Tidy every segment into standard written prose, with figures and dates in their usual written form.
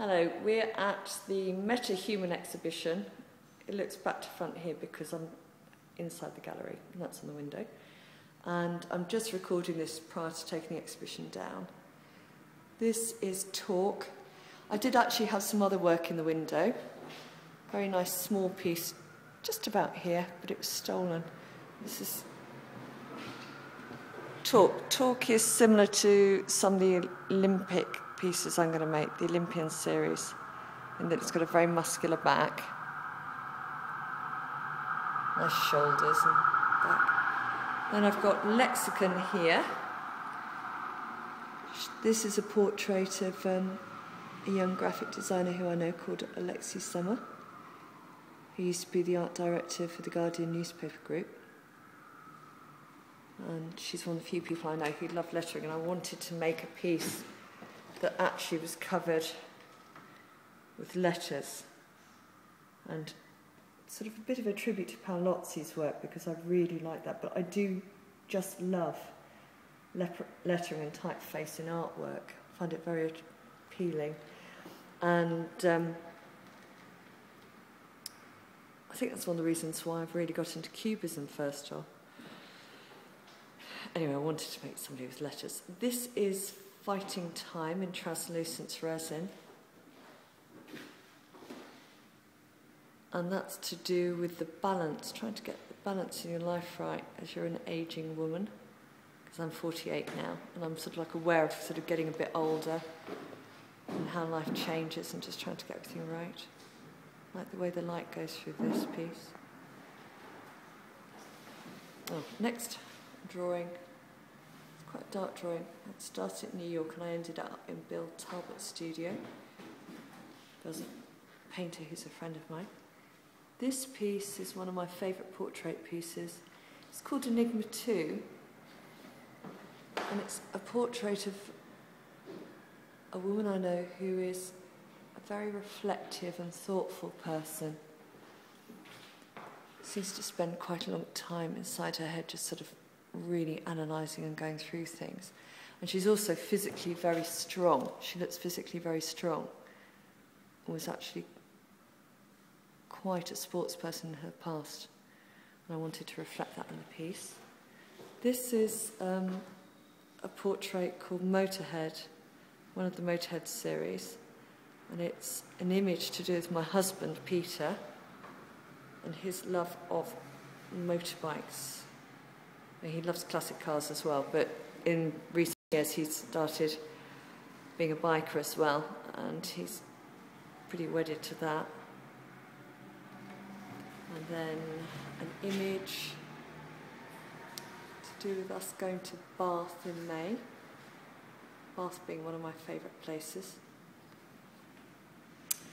Hello, we're at the Meta-Human exhibition. It looks back to front here because I'm inside the gallery, and that's on the window. And I'm just recording this prior to taking the exhibition down. This is Talk. I did actually have some other work in the window. Very nice small piece, just about here, but it was stolen. This is Talk. Talk is similar to some of the Olympic pieces I'm going to make, the Olympian series, in that it's got a very muscular back, nice shoulders and back. Then I've got Lexicon here. This is a portrait of a young graphic designer who I know called Alexi Summer, who used to be the art director for the Guardian newspaper group. And she's one of the few people I know who love lettering, and I wanted to make a piece that actually was covered with letters, and sort of a bit of a tribute to Paolozzi's work, because I really like that, but I do just love lettering and typeface in artwork. I find it very appealing, and I think that's one of the reasons why I've really got into Cubism first off. Anyway, I wanted to make somebody with letters. This is Fighting Time in translucent resin, and that's to do with the balance, trying to get the balance in your life right as you're an ageing woman, because I'm 48 now, and I'm sort of like aware of sort of getting a bit older and how life changes, and just trying to get everything right. I like the way the light goes through this piece. Oh, next drawing. Quite a dark drawing. I started in New York and I ended up in Bill Talbot's studio. There's a painter who's a friend of mine. This piece is one of my favourite portrait pieces. It's called Enigma 2, and it's a portrait of a woman I know who is a very reflective and thoughtful person. Seems to spend quite a long time inside her head, just sort of really analysing and going through things. And she's also physically very strong. She looks physically very strong, and was actually quite a sports person in her past, and I wanted to reflect that in the piece. This is a portrait called Motorhead, one of the Motorhead series, and it's an image to do with my husband Peter and his love of motorbikes. He loves classic cars as well, but in recent years he's started being a biker as well, and he's pretty wedded to that. And then an image to do with us going to Bath in May, Bath being one of my favourite places.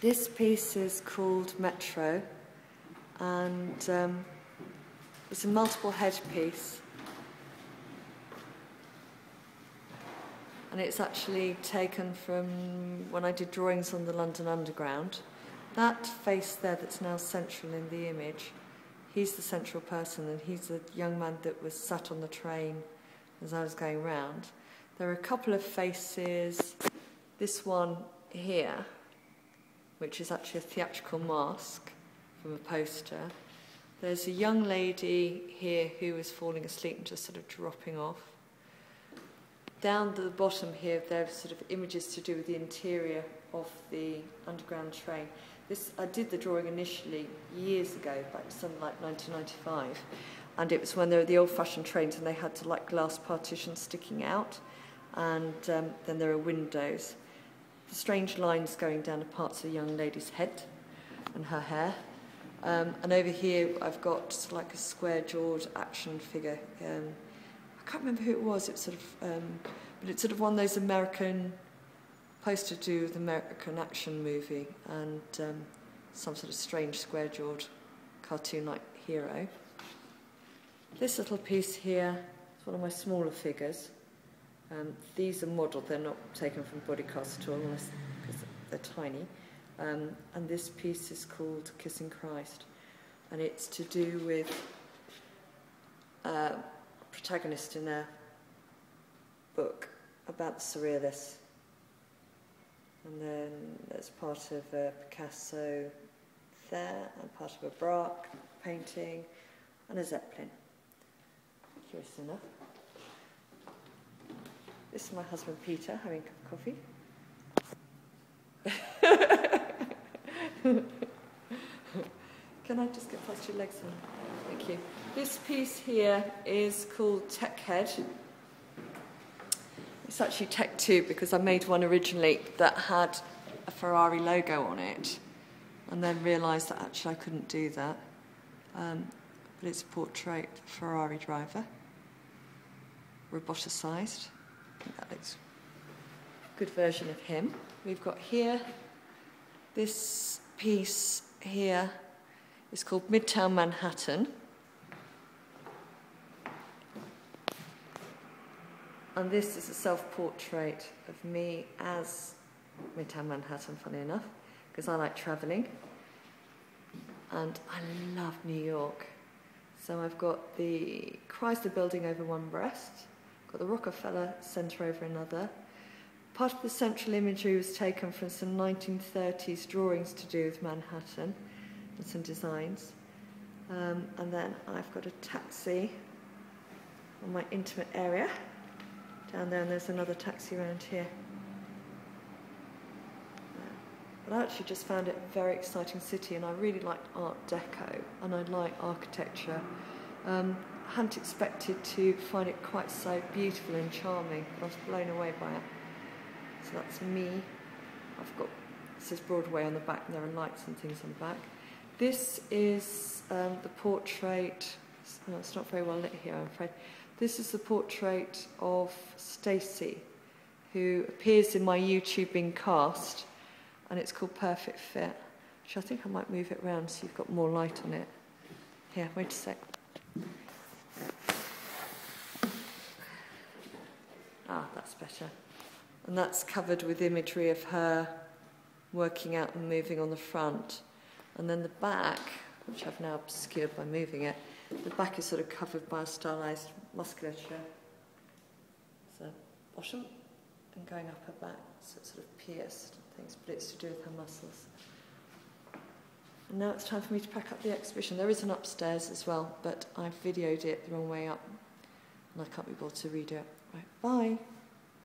This piece is called Metro, and it's a multiple head piece. And it's actually taken from when I did drawings on the London Underground. That face there that's now central in the image, he's the central person, and he's a young man that was sat on the train as I was going round. There are a couple of faces, this one here, which is actually a theatrical mask from a poster. There's a young lady here who is falling asleep and just sort of dropping off. Down the bottom here, there are sort of images to do with the interior of the underground train. I did the drawing initially years ago, back to something like 1995, and it was when there were the old-fashioned trains and they had to like glass partitions sticking out, and then there are windows. The strange lines going down the parts of a young lady's head and her hair. And over here I've got like a square-jawed action figure. I can't remember who it was. It's sort of, but it's sort of one of those American poster to do with American action movie, and some sort of strange square-jawed cartoon-like hero. This little piece here is one of my smaller figures. These are modelled; they're not taken from BodyCast at all, because they're tiny. And this piece is called Kissing Christ, and it's to do with protagonist in a book about the surrealists. And then there's part of a Picasso there, and part of a Braque painting, and a Zeppelin. Curious enough. This is my husband Peter having a cup of coffee. Can I just get past your legs then? Thank you. This piece here is called Tech Head. It's actually Tech 2 because I made one originally that had a Ferrari logo on it and then realised that actually I couldn't do that. But it's a portrait Ferrari driver, roboticised. I think that looks a good version of him. We've got here, this piece here is called Midtown Manhattan. And this is a self-portrait of me as Midtown Manhattan, funny enough, because I like travelling. And I love New York. So I've got the Chrysler Building over one breast, got the Rockefeller Center over another. Part of the central imagery was taken from some 1930s drawings to do with Manhattan and some designs. And then I've got a taxi on my intimate area down there, and there's another taxi around here. But I actually just found it a very exciting city, and I really liked Art Deco, and I like architecture. I hadn't expected to find it quite so beautiful and charming, but I was blown away by it. So that's me. I've got, it says Broadway on the back, and there are lights and things on the back. This is the portrait, no, it's not very well lit here, I'm afraid. This is the portrait of Stacey, who appears in my YouTubing cast, and it's called Perfect Fit, which I think I might move it around so you've got more light on it. Here, wait a sec. Ah, that's better. And that's covered with imagery of her working out and moving on the front. And then the back, which I've now obscured by moving it, the back is sort of covered by a stylised musculature. So bottom and going up her back, so it's sort of pierced and things, but it's to do with her muscles. And now it's time for me to pack up the exhibition. There is an upstairs as well, but I've videoed it the wrong way up, and I can't be bothered to redo it. Right, bye.